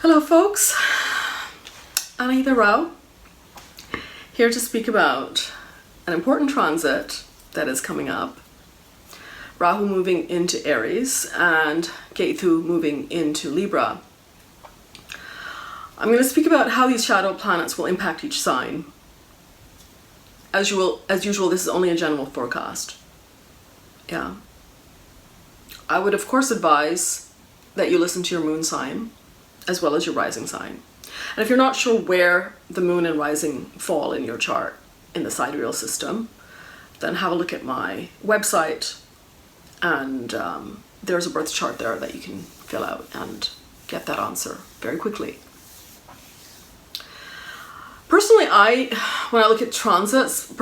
Hello folks, Anahita Rao, here to speak about an important transit that is coming up. Rahu moving into Aries and Ketu moving into Libra. I'm going to speak about how these shadow planets will impact each sign. As usual, this is only a general forecast. Yeah. I would of course advise that you listen to your moon sign as well as your rising sign. And if you're not sure where the moon and rising fall in your chart in the sidereal system, then have a look at my website, and there's a birth chart there that you can fill out and get that answer very quickly. Personally, when I look at transits,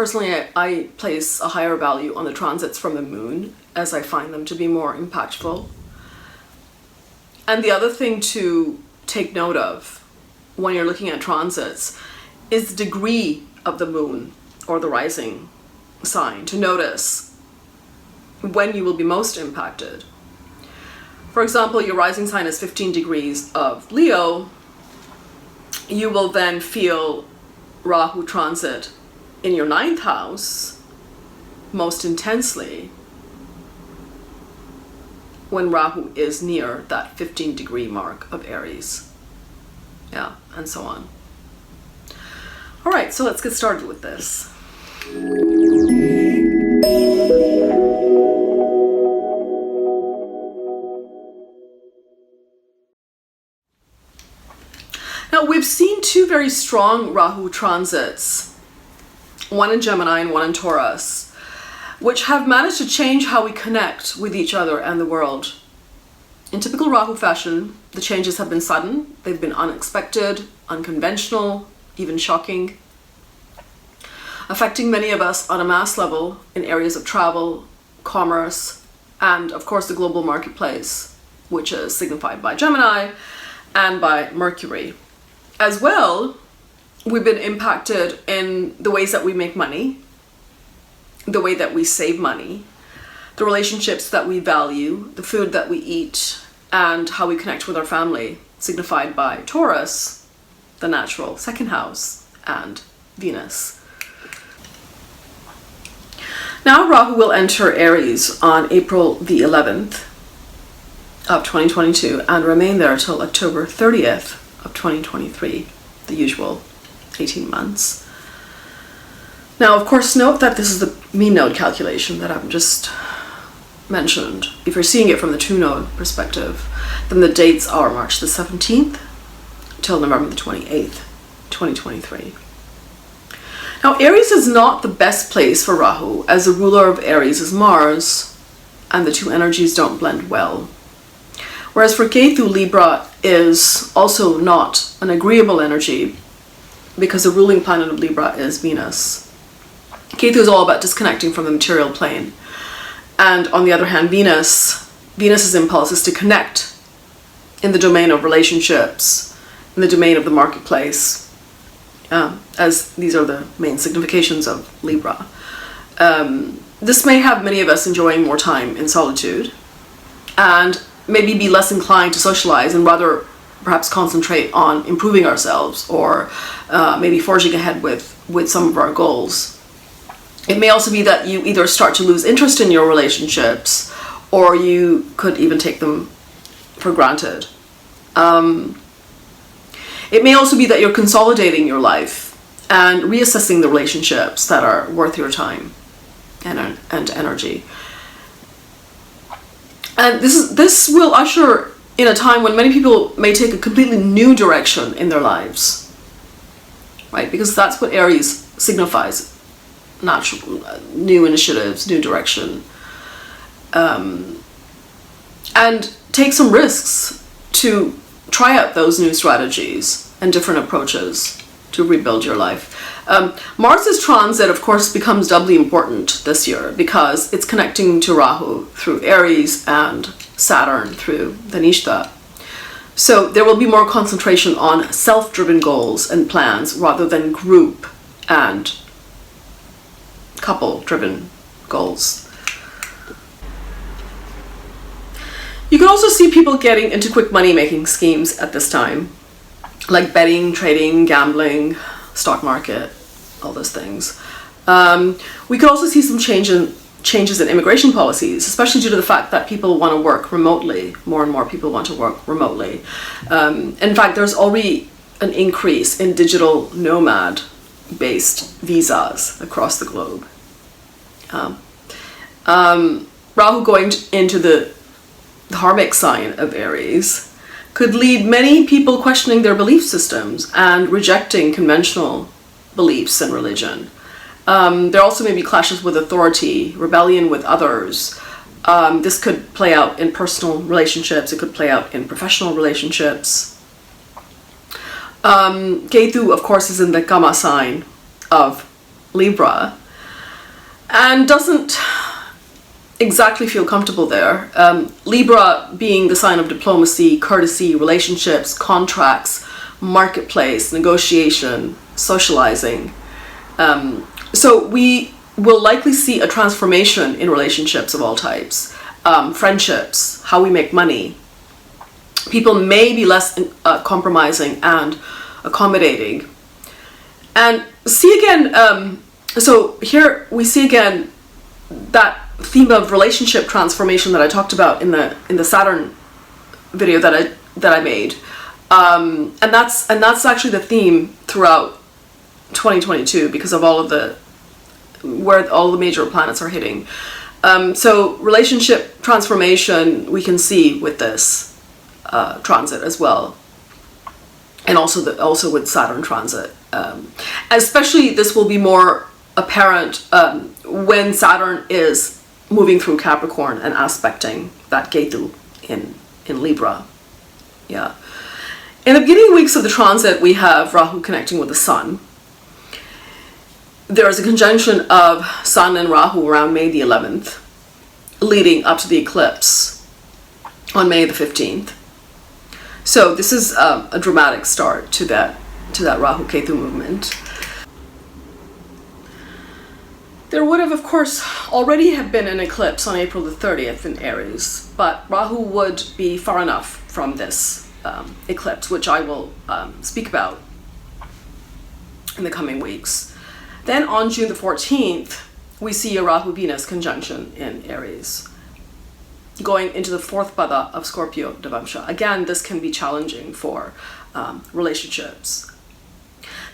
I place a higher value on the transits from the moon, as I find them to be more impactful. And the other thing to take note of when you're looking at transits is the degree of the moon or the rising sign, to notice when you will be most impacted. For example, your rising sign is 15 degrees of Leo. You will then feel Rahu transit in your 9th house most intensely when Rahu is near that 15-degree mark of Aries. Yeah, and so on. All right, so let's get started with this. Now, we've seen two very strong Rahu transits, one in Gemini and one in Taurus, which have managed to change how we connect with each other and the world. In typical Rahu fashion, the changes have been sudden, they've been unexpected, unconventional, even shocking, affecting many of us on a mass level in areas of travel, commerce, and of course the global marketplace, which is signified by Gemini and by Mercury. As well, we've been impacted in the ways that we make money, the way that we save money, the relationships that we value, the food that we eat, and how we connect with our family, signified by Taurus, the natural 2nd house, and Venus. Now Rahu will enter Aries on April the 11th of 2022 and remain there till October 30th of 2023, the usual 18 months. Now, of course, note that this is the mean node calculation that I've just mentioned. If you're seeing it from the true node perspective, then the dates are March the 17th till November the 28th, 2023. Now, Aries is not the best place for Rahu, as the ruler of Aries is Mars, and the two energies don't blend well. Whereas for Ketu, Libra is also not an agreeable energy, because the ruling planet of Libra is Venus. Ketu is all about disconnecting from the material plane. And on the other hand, Venus's impulse is to connect in the domain of relationships, in the domain of the marketplace, as these are the main significations of Libra. This may have many of us enjoying more time in solitude and maybe be less inclined to socialize and rather perhaps concentrate on improving ourselves or maybe forging ahead with some of our goals. It may also be that you either start to lose interest in your relationships, or you could even take them for granted. It may also be that you're consolidating your life and reassessing the relationships that are worth your time and energy. And this will usher in a time when many people may take a completely new direction in their lives, right? Because that's what Aries signifies. Natural, new initiatives, new direction, and take some risks to try out those new strategies and different approaches to rebuild your life. Mars's transit, of course, becomes doubly important this year because it's connecting to Rahu through Aries and Saturn through Dhanishta. So there will be more concentration on self-driven goals and plans rather than group and couple-driven goals. You can also see people getting into quick money-making schemes at this time. like betting, trading, gambling, stock market, all those things. We could also see some changes in immigration policies, especially due to the fact that people want to work remotely. More and more people want to work remotely. In fact, there's already an increase in digital nomad-based visas across the globe. Rahu going into the dharmic sign of Aries could lead many people questioning their belief systems and rejecting conventional beliefs and religion. There also may be clashes with authority, rebellion with others. This could play out in personal relationships. It could play out in professional relationships. Ketu, of course, is in the Gamma sign of Libra and doesn't exactly feel comfortable there. Libra being the sign of diplomacy, courtesy, relationships, contracts, marketplace, negotiation, socializing. So we will likely see a transformation in relationships of all types, friendships, how we make money. People may be less compromising and accommodating. And see again, so here we see again that theme of relationship transformation that I talked about in the Saturn video that I made, and that's actually the theme throughout 2022 because of all of where all the major planets are hitting. So relationship transformation we can see with this transit as well, and also with Saturn transit. Especially this will be more apparent when Saturn is moving through Capricorn and aspecting that Ketu in Libra. Yeah. In the beginning weeks of the transit, we have Rahu connecting with the Sun. There is a conjunction of Sun and Rahu around May the 11th, leading up to the eclipse on May the 15th. So this is a dramatic start to that Rahu Ketu movement. There would have, of course, already have been an eclipse on April the 30th in Aries, but Rahu would be far enough from this eclipse, which I will speak about in the coming weeks. Then on June the 14th, we see a Rahu-Venus conjunction in Aries, going into the fourth pada of Scorpio Devamsha. Again, this can be challenging for relationships.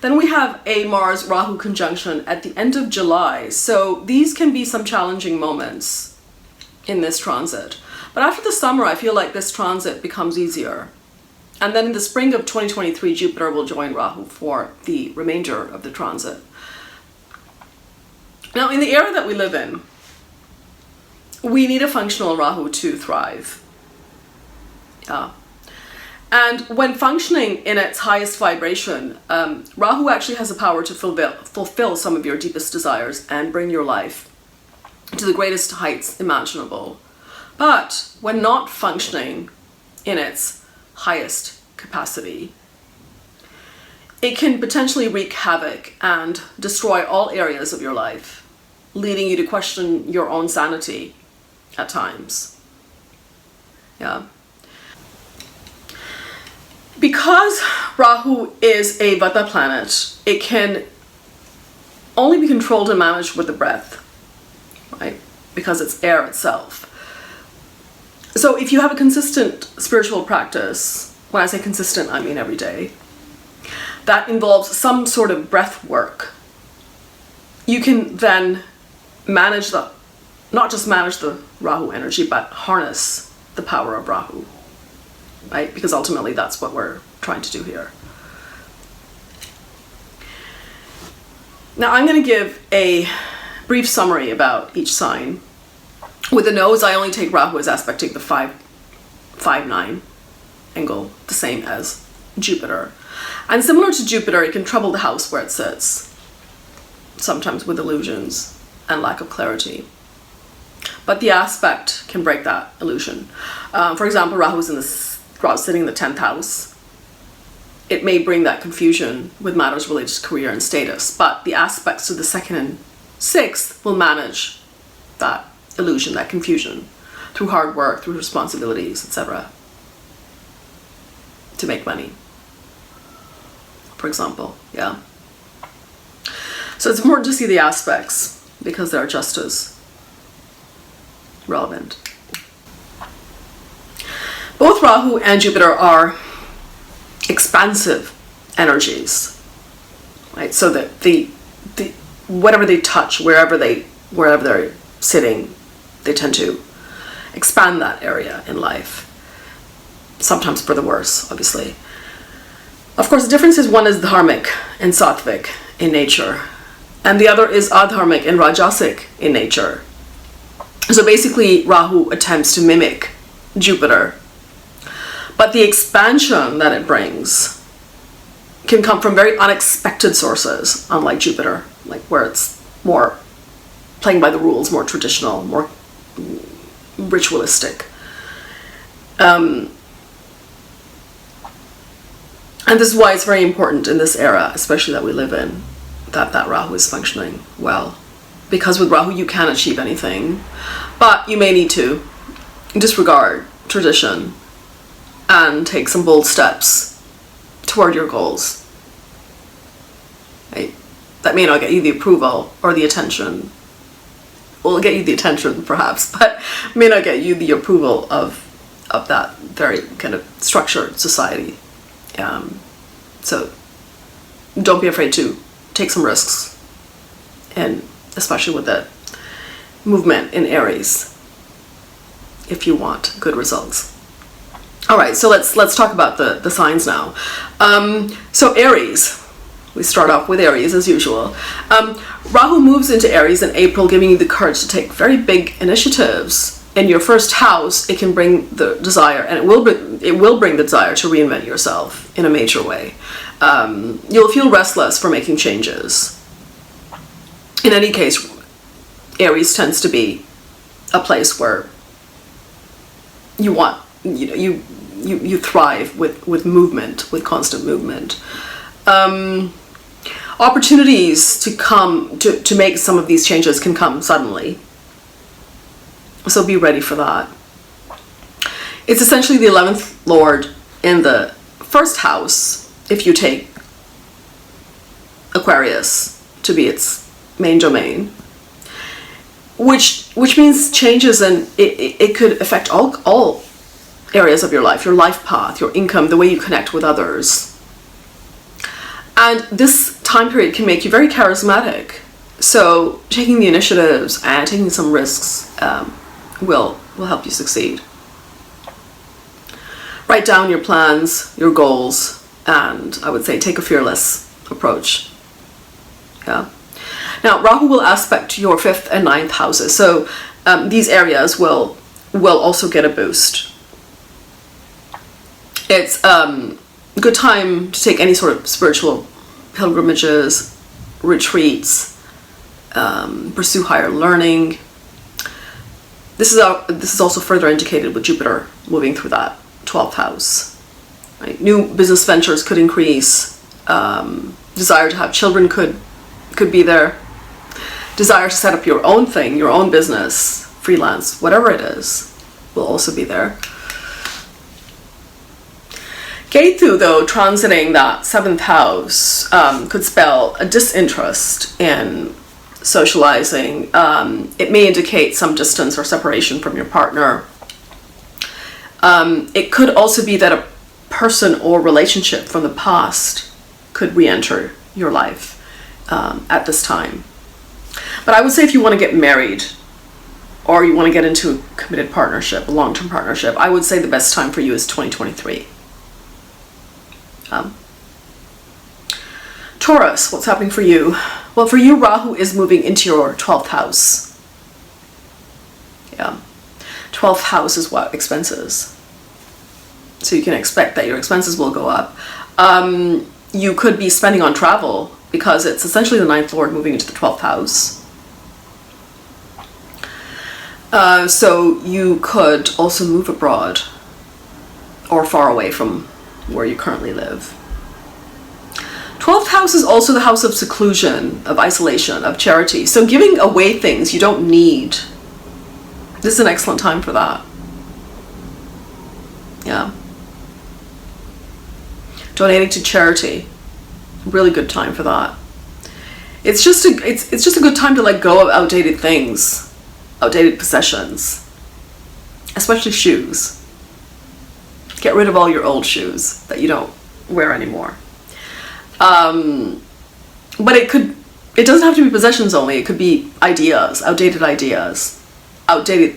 Then we have a Mars-Rahu conjunction at the end of July. So these can be some challenging moments in this transit. But after the summer, I feel like this transit becomes easier. And then in the spring of 2023, Jupiter will join Rahu for the remainder of the transit. Now, in the era that we live in, we need a functional Rahu to thrive. And when functioning in its highest vibration, Rahu actually has the power to fulfill some of your deepest desires and bring your life to the greatest heights imaginable. But when not functioning in its highest capacity, it can potentially wreak havoc and destroy all areas of your life, leading you to question your own sanity at times. Yeah. Because Rahu is a Vata planet, it can only be controlled and managed with the breath, right? Because it's air itself. So if you have a consistent spiritual practice, when I say consistent, I mean every day, that involves some sort of breath work, you can then manage not just manage the Rahu energy, but harness the power of Rahu. Right? Because ultimately that's what we're trying to do here. Now I'm going to give a brief summary about each sign. With the nose, I only take Rahu as aspecting the 5-9 angle, the same as Jupiter. And similar to Jupiter, it can trouble the house where it sits, sometimes with illusions and lack of clarity. But the aspect can break that illusion. For example, Rahu is sitting in the 10th house. It may bring that confusion with matters related to career and status, but the aspects to the 2nd and 6th will manage that illusion, that confusion, through hard work, through responsibilities, etc., to make money. for example. Yeah. So it's important to see the aspects because they're just as relevant. Both Rahu and Jupiter are expansive energies, right? So that the whatever they touch, wherever they're sitting, they tend to expand that area in life. Sometimes for the worse, obviously. Of course, the difference is one is dharmic and sattvic in nature, and the other is adharmic and rajasic in nature. So basically, Rahu attempts to mimic Jupiter, but the expansion that it brings can come from very unexpected sources, unlike Jupiter, like where it's more playing by the rules, more traditional, more ritualistic. And this is why it's very important in this era, especially that we live in, that Rahu is functioning well. Because with Rahu you can achieve anything, but you may need to disregard tradition and take some bold steps toward your goals. Right? That may not get you the approval or the attention. Well, it'll get you the attention perhaps, but may not get you the approval of that very kind of structured society. So don't be afraid to take some risks, and especially with the movement in Aries, if you want good results. All right, so let's talk about the signs now. So Aries, we start off with Aries as usual. Rahu moves into Aries in April, giving you the courage to take very big initiatives. In your first house, it can bring the desire, and it will bring the desire to reinvent yourself in a major way. You'll feel restless for making changes. In any case, Aries tends to be a place where you want, you thrive with movement, with constant movement. Opportunities to come to make some of these changes can come suddenly. So be ready for that. It's essentially the 11th Lord in the first house, if you take Aquarius to be its main domain, which means changes, and it could affect all areas of your life, your life path, your income, the way you connect with others. And this time period can make you very charismatic. So taking the initiatives and taking some risks will help you succeed. Write down your plans, your goals, and I would say take a fearless approach. Yeah. Now, Rahu will aspect your 5th and 9th houses, so these areas will also get a boost. It's a good time to take any sort of spiritual pilgrimages, retreats, pursue higher learning. This is also further indicated with Jupiter moving through that 12th house. Right? New business ventures could increase. Desire to have children could be there. Desire to set up your own thing, your own business, freelance, whatever it is, will also be there. Ketu, though, transiting that 7th house, could spell a disinterest in socializing. It may indicate some distance or separation from your partner. It could also be that a person or relationship from the past could re-enter your life at this time. But I would say if you want to get married or you want to get into a committed partnership, a long-term partnership, I would say the best time for you is 2023. Taurus, what's happening for you? Well, for you, Rahu is moving into your 12th house. Yeah. 12th house is what? Expenses. So you can expect that your expenses will go up. You could be spending on travel because it's essentially the 9th Lord moving into the 12th house. So you could also move abroad or far away from where you currently live. 12th house is also the house of seclusion, of isolation, of charity. So giving away things you don't need. This is an excellent time for that. Yeah. Donating to charity. Really good time for that. It's just a good time to let go of outdated things, outdated possessions, especially shoes. Get rid of all your old shoes that you don't wear anymore. But it doesn't have to be possessions only. It could be ideas, outdated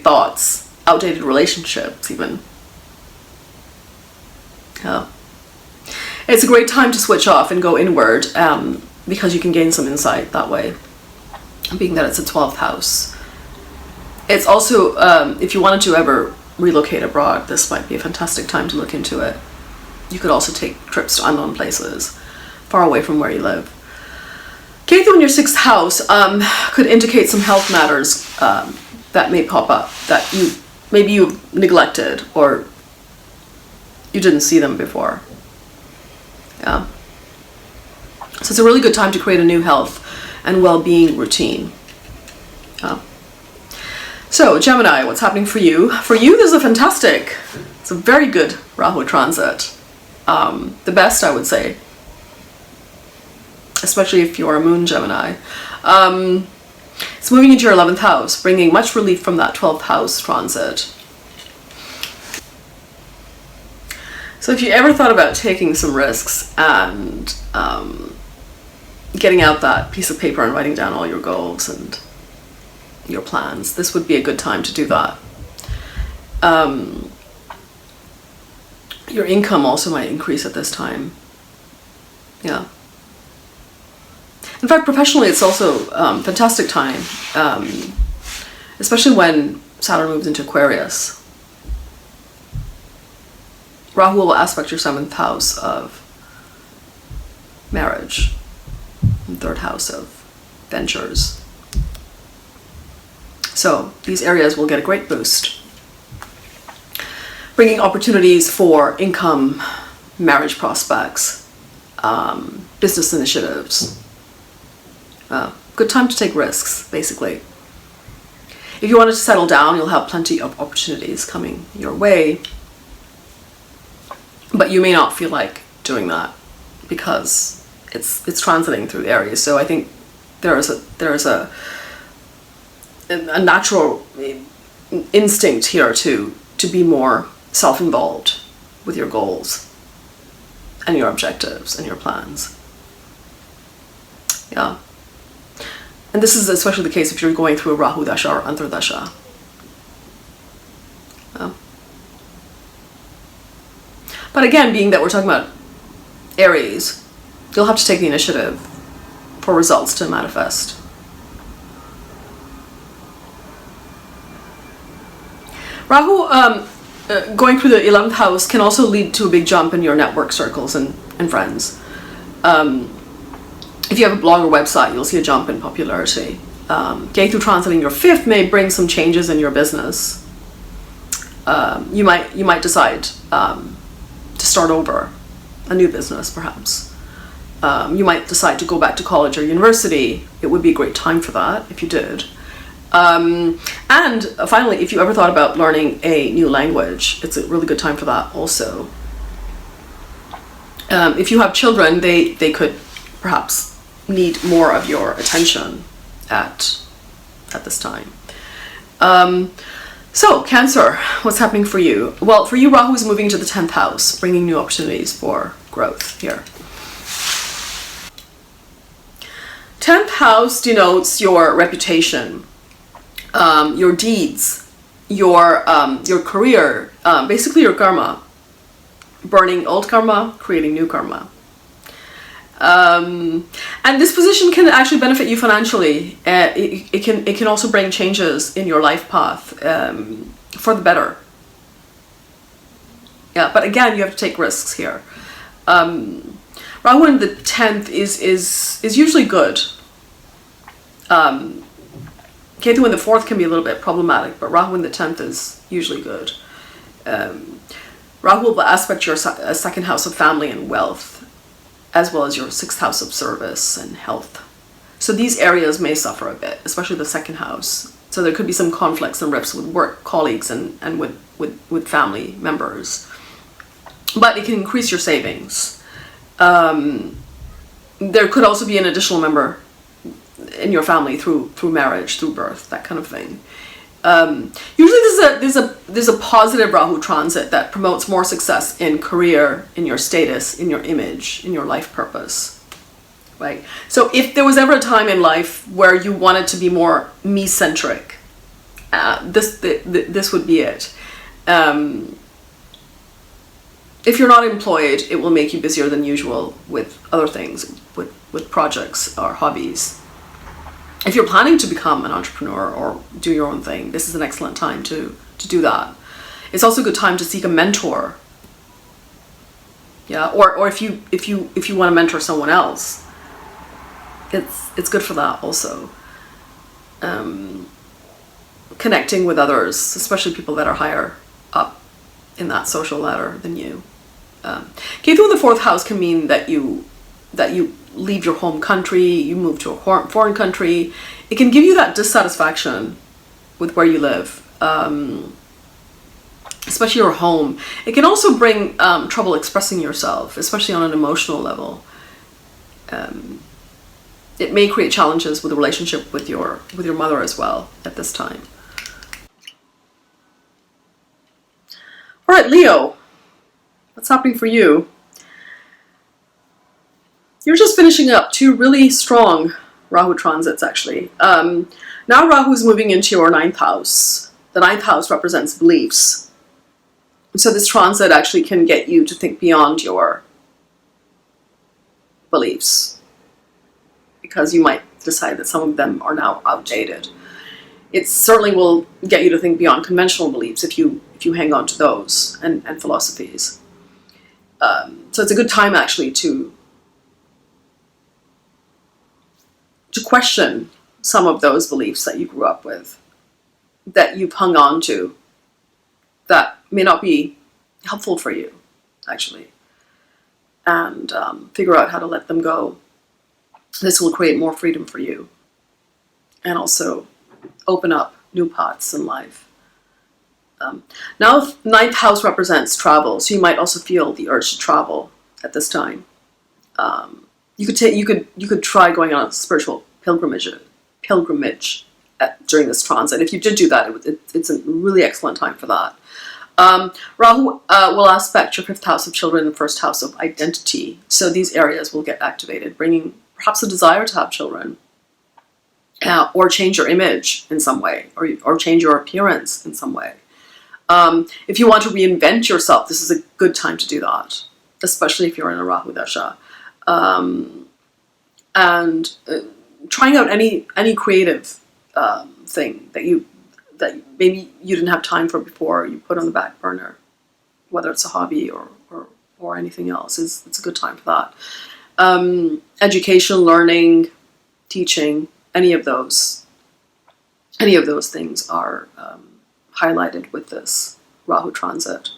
thoughts, outdated relationships even. Yeah. It's a great time to switch off and go inward, because you can gain some insight that way, being that it's a 12th house. It's also, if you wanted to ever relocate abroad, this might be a fantastic time to look into it. You could also take trips to unknown places, far away from where you live. Ketu in your 6th house could indicate some health matters that may pop up, that maybe you neglected or you didn't see them before. Yeah. So it's a really good time to create a new health and well-being routine. Yeah. So Gemini, what's happening for you? For you, this is it's a very good Rahu transit. The best, I would say, especially if you're a moon Gemini. It's moving into your 11th house, bringing much relief from that 12th house transit. So if you ever thought about taking some risks and getting out that piece of paper and writing down all your goals and your plans, this would be a good time to do that. Your income also might increase at this time. Yeah. In fact, professionally, it's also a fantastic time, especially when Saturn moves into Aquarius. Rahu will aspect your 7th house of marriage and 3rd house of ventures. So these areas will get a great boost, bringing opportunities for income, marriage prospects, business initiatives. Good time to take risks, basically. If you wanted to settle down, you'll have plenty of opportunities coming your way. But you may not feel like doing that because it's transiting through Aries. So I think there is a natural instinct here to be more self-involved with your goals and your objectives and your plans. Yeah. And this is especially the case if you're going through a Rahu Dasha or Antardasha. Yeah. But again, being that we're talking about Aries, you'll have to take the initiative for results to manifest. Rahu going through the 11th house can also lead to a big jump in your network circles and friends. If you have a blog or website, you'll see a jump in popularity. Ketu transiting your 5th may bring some changes in your business. You might decide to start over a new business, perhaps. You might decide to go back to college or university. It would be a great time for that if you did. And finally, if you ever thought about learning a new language, it's a really good time for that also. If you have children, they could perhaps need more of your attention at this time. So Cancer, what's happening for you? Well, for you, Rahu is moving to the 10th house, bringing new opportunities for growth here. 10th house denotes your reputation, your deeds, your career, basically your karma. Burning old karma, creating new karma. And this position can actually benefit you financially. It can also bring changes in your life path for the better. Yeah, but again, you have to take risks here. Rahu in the 10th is usually good. Ketu in the 4th can be a little bit problematic, but Rahu in the 10th is usually good. Rahu will aspect your 2nd house of family and wealth, as well as your 6th house of service and health. So these areas may suffer a bit, especially the 2nd house. So there could be some conflicts and rifts with work colleagues and with family members. But it can increase your savings. There could also be an additional member in your family through marriage, through birth, that kind of thing. Usually there's a positive Rahu transit that promotes more success in career, in your status, in your image, in your life purpose, right? So if there was ever a time in life where you wanted to be more me-centric, this would be it. If you're not employed, it will make you busier than usual with other things, with projects or hobbies. If you're planning to become an entrepreneur or do your own thing, this is an excellent time to do that. It's also a good time to seek a mentor. Yeah, or if you want to mentor someone else, it's good for that also. Connecting with others, especially people that are higher up in that social ladder than you. Ketu in the 4th house can mean that you leave your home country, you move to a foreign country. It can give you that dissatisfaction with where you live, especially your home. It can also bring trouble expressing yourself, especially on an emotional level. It may create challenges with the relationship with your mother as well at this time. All right, Leo, what's happening for you? You're just finishing up 2 really strong Rahu transits, actually. Now Rahu is moving into your 9th house. The 9th house represents beliefs. So this transit actually can get you to think beyond your beliefs, because you might decide that some of them are now outdated. It certainly will get you to think beyond conventional beliefs if you hang on to those and philosophies. So it's a good time actually to question some of those beliefs that you grew up with, that you've hung on to, that may not be helpful for you, actually, and figure out how to let them go. This will create more freedom for you and also open up new paths in life. Now 9th house represents travel, so you might also feel the urge to travel at this time. You could try going on a spiritual pilgrimage during this transit. If you did do that, it's a really excellent time for that. Rahu will aspect your 5th house of children and 1st house of identity, so these areas will get activated, bringing perhaps a desire to have children, or change your image in some way, or change your appearance in some way. If you want to reinvent yourself, this is a good time to do that, especially if you're in a Rahu Dasha. And trying out any creative thing that maybe you didn't have time for before, you put on the back burner, whether it's a hobby or anything else, it's a good time for that. Education, learning, teaching, any of those things are highlighted with this Rahu transit.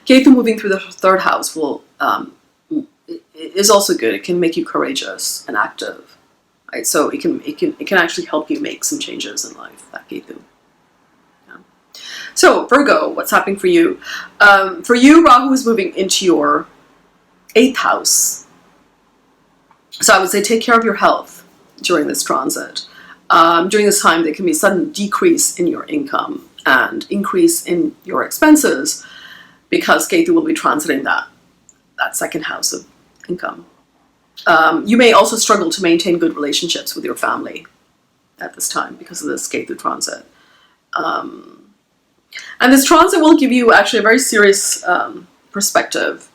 Ketu moving through the 3rd house is also good. It can make you courageous and active, right? So it can actually help you make some changes in life, that Ketu. Yeah. So Virgo, what's happening for you? For you, Rahu is moving into your 8th house. So I would say take care of your health during this transit. During this time, there can be a sudden decrease in your income and increase in your expenses, because Ketu will be transiting that 2nd house of income. You may also struggle to maintain good relationships with your family at this time because of this Ketu transit. And this transit will give you actually a very serious perspective,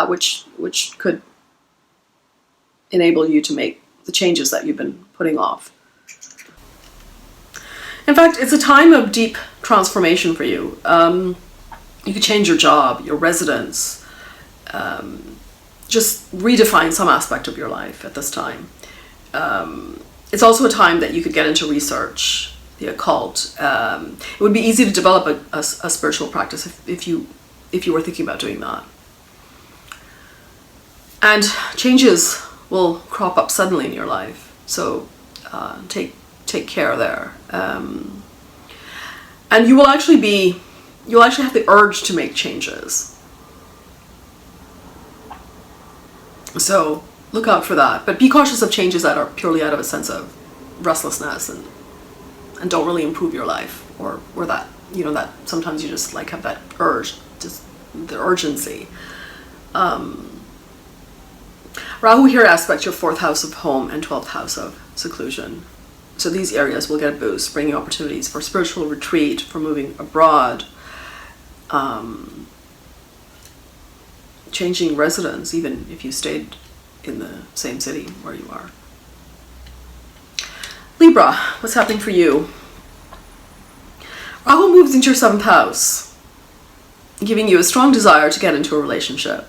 which could enable you to make the changes that you've been putting off. In fact, it's a time of deep transformation for you. You could change your job, your residence, just redefine some aspect of your life at this time. It's also a time that you could get into research, the occult. It would be easy to develop a spiritual practice if you were thinking about doing that. And changes will crop up suddenly in your life, so take care there. And you'll actually have the urge to make changes. So look out for that. But be cautious of changes that are purely out of a sense of restlessness and don't really improve your life, or that, you know, that sometimes you just like have that urge, just the urgency. Rahu here aspects your 4th house of home and 12th house of seclusion. So these areas will get a boost, bringing opportunities for spiritual retreat, for moving abroad, changing residence, even if you stayed in the same city where you are. Libra, what's happening for you? Rahu moves into your 7th house, giving you a strong desire to get into a relationship.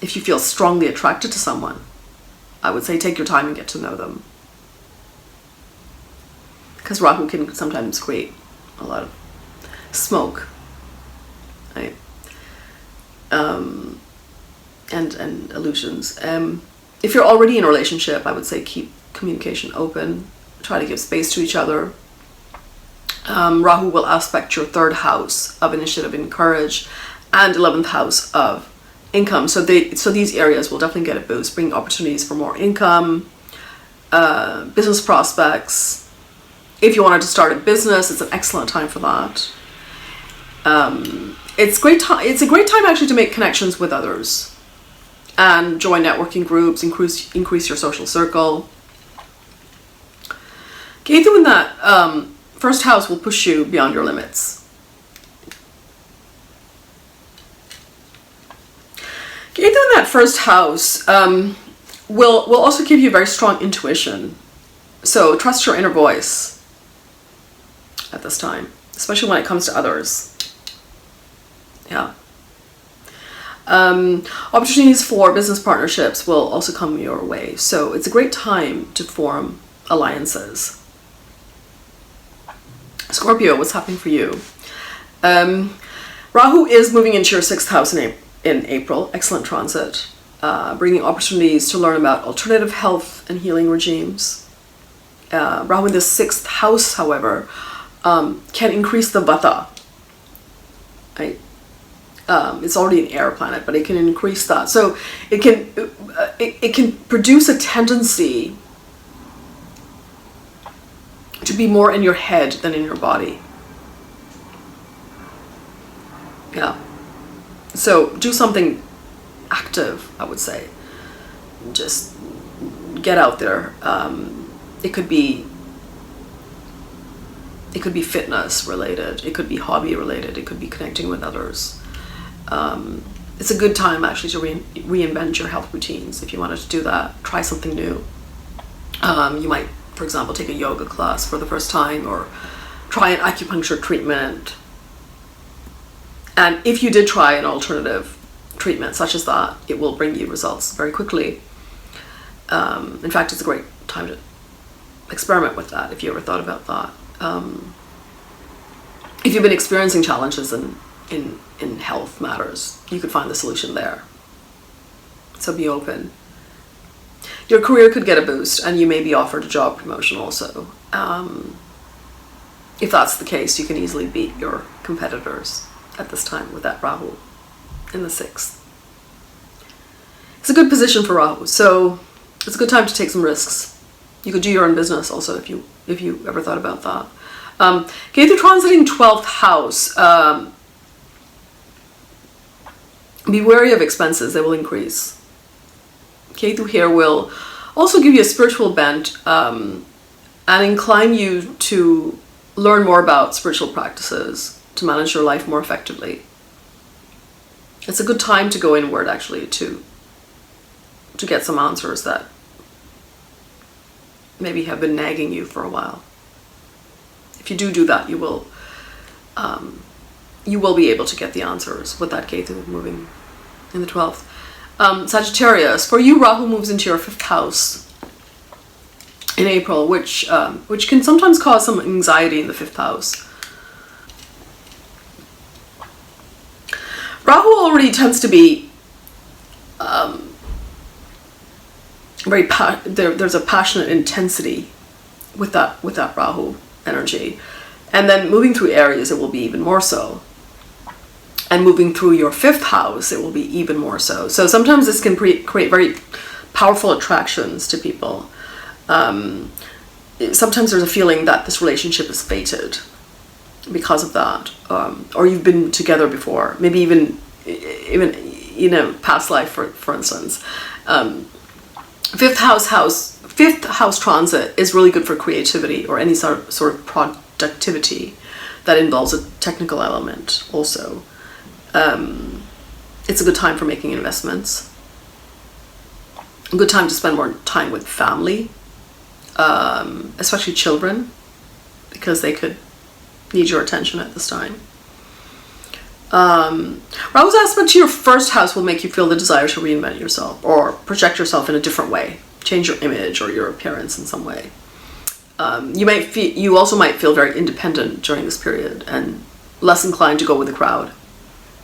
If you feel strongly attracted to someone, I would say take your time and get to know them. Because Rahu can sometimes create a lot of smoke, right? And illusions. If you're already in a relationship, I would say keep communication open. Try to give space to each other. Rahu will aspect your 3rd house of initiative and courage and 11th house of income. So these areas will definitely get a boost, bringing opportunities for more income, business prospects. If you wanted to start a business, it's an excellent time for that. It's a great time actually to make connections with others and join networking groups, increase your social circle. Ketu in that 1st house will push you beyond your limits. Ketu in that 1st house will also give you very strong intuition. So trust your inner voice at this time, especially when it comes to others. Yeah. Opportunities for business partnerships will also come your way. So it's a great time to form alliances. Scorpio, what's happening for you? Rahu is moving into your 6th house in April. Excellent transit. Bringing opportunities to learn about alternative health and healing regimes. Rahu in the 6th house, however, can increase the vata. Right? It's already an air planet, but it can increase that. So it can produce a tendency to be more in your head than in your body. Yeah. So do something active, I would say. Just get out there. It could be fitness related. It could be hobby related. It could be connecting with others. It's a good time actually to reinvent your health routines. If you wanted to do that, try something new. You might, for example, take a yoga class for the first time, or try an acupuncture treatment. And if you did try an alternative treatment such as that, it will bring you results very quickly. In fact, it's a great time to experiment with that if you ever thought about that. If you've been experiencing challenges in health matters, you could find the solution there. So be open. Your career could get a boost, and you may be offered a job promotion also. If that's the case, you can easily beat your competitors at this time with that Rahu in the 6th. It's a good position for Rahu, so it's a good time to take some risks. You could do your own business also if you ever thought about that. Ketu transiting 12th house. Be wary of expenses, they will increase. Ketu here will also give you a spiritual bent and incline you to learn more about spiritual practices to manage your life more effectively. It's a good time to go inward actually to get some answers that maybe have been nagging you for a while. If you do that, you will be able to get the answers with that Ketu moving in the 12th. Sagittarius, for you, Rahu moves into your 5th house in April, which can sometimes cause some anxiety in the 5th house. Rahu already tends to be there's a passionate intensity with that Rahu energy, and then moving through Aries, it will be even more so. and moving through your 5th house, it will be even more so. So sometimes this can create very powerful attractions to people. Sometimes there's a feeling that this relationship is fated because of that, or you've been together before, maybe even past life, for instance. Fifth house transit is really good for creativity or any sort of productivity that involves a technical element also. It's a good time for making investments. A good time to spend more time with family, especially children, because they could need your attention at this time. Rahu's aspect to your 1st house will make you feel the desire to reinvent yourself or project yourself in a different way, change your image or your appearance in some way. You also might feel very independent during this period and less inclined to go with the crowd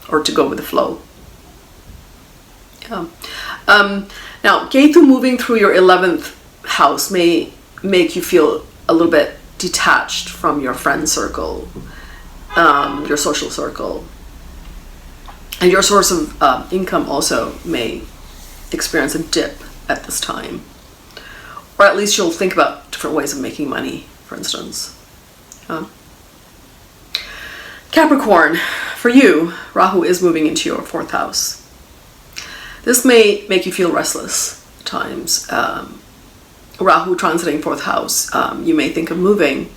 or to go with the flow. Now, Ketu moving through your 11th house may make you feel a little bit detached from your friend circle, your social circle. And your source of income also may experience a dip at this time. Or at least you'll think about different ways of making money, for instance. Capricorn, for you, Rahu is moving into your 4th house. This may make you feel restless at times. Rahu transiting 4th house, you may think of moving.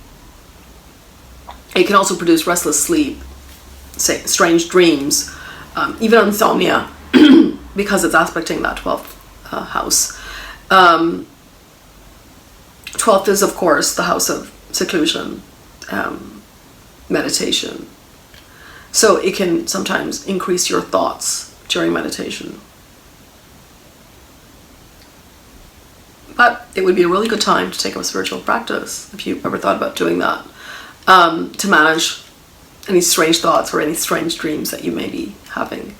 It can also produce restless sleep, strange dreams, even insomnia, because it's aspecting that 12th house. 12th is, of course, the house of seclusion, meditation. So it can sometimes increase your thoughts during meditation. But it would be a really good time to take up a spiritual practice, if you ever thought about doing that, to manage any strange thoughts or any strange dreams that you may be having.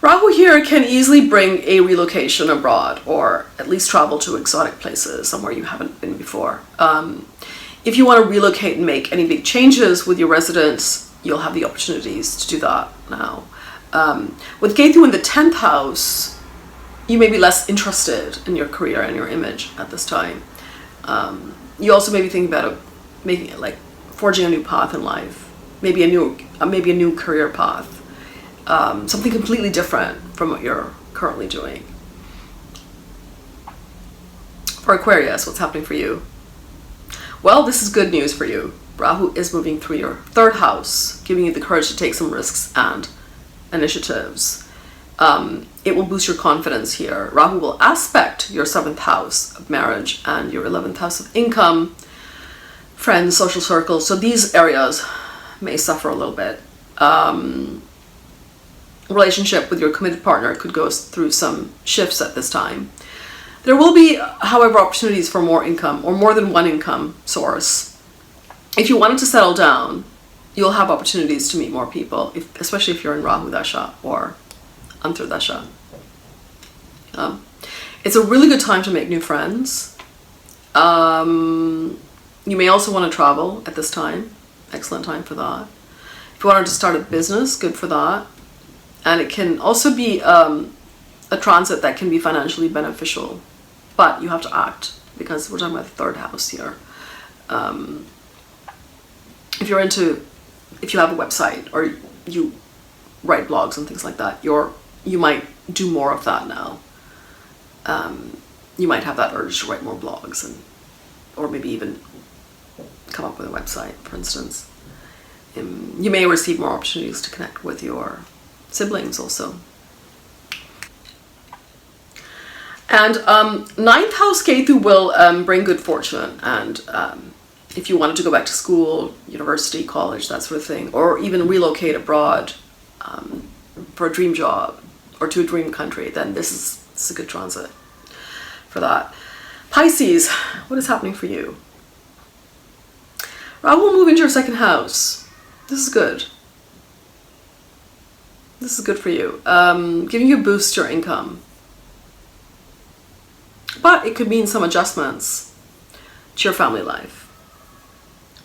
Rahu here can easily bring a relocation abroad, or at least travel to exotic places, somewhere you haven't been before. If you want to relocate and make any big changes with your residence, you'll have the opportunities to do that now. With Ketu in the 10th house, you may be less interested in your career and your image at this time. You also may be thinking about forging a new path in life, maybe a new career path, something completely different from what you're currently doing. For Aquarius, what's happening for you? Well, this is good news for you. Rahu is moving through your 3rd house, giving you the courage to take some risks and initiatives. It will boost your confidence here. Rahu will aspect your 7th house of marriage and your 11th house of income, friends, social circles. So these areas may suffer a little bit. Relationship with your committed partner could go through some shifts at this time. There will be, however, opportunities for more income or more than one income source. If you wanted to settle down, you'll have opportunities to meet more people, especially if you're in Rahu Dasha or Antardasha. It's a really good time to make new friends. You may also want to travel at this time. Excellent time for that. If you wanted to start a business, good for that. And it can also be a transit that can be financially beneficial, but you have to act, because we're talking about the 3rd house here. If you have a website or you write blogs and things like that, you might do more of that now. You might have that urge to write more blogs or maybe even come up with a website, for instance. You may receive more opportunities to connect with your siblings also. And 9th house Ketu will bring good fortune, and if you wanted to go back to school, university, college, that sort of thing, or even relocate abroad for a dream job or to a dream country, then this is a good transit for that. Pisces, what is happening for you? Rahu will move into your 2nd house. This is good. This is good for you. Giving you a boost to your income. But it could mean some adjustments to your family life.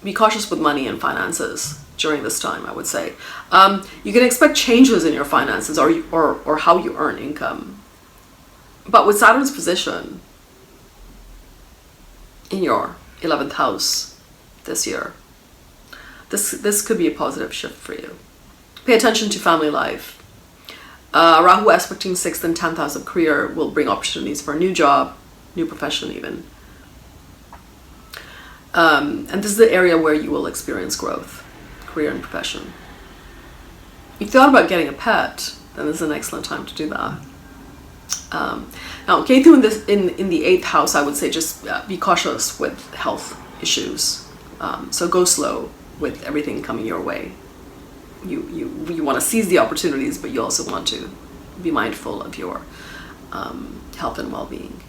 Be cautious with money and finances. during this time, I would say. You can expect changes in your finances or how you earn income. But with Saturn's position in your 11th house this year, this could be a positive shift for you. Pay attention to family life. Rahu aspecting 6th and 10th house of career will bring opportunities for a new job, new profession even. And this is the area where you will experience growth, career and profession. If you thought about getting a pet, then this is an excellent time to do that. Now, Ketu in the 8th house, I would say just be cautious with health issues. So go slow with everything coming your way. You want to seize the opportunities, but you also want to be mindful of your health and well-being.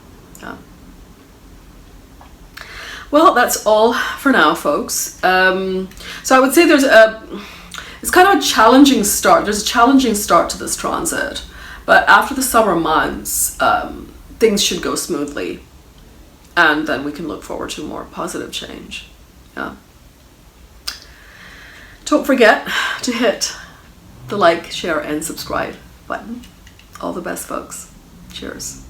Well, that's all for now, folks. So I would say it's kind of a challenging start. There's a challenging start to this transit, but after the summer months, things should go smoothly, and then we can look forward to more positive change. Yeah. Don't forget to hit the like, share, and subscribe button. All the best, folks. Cheers.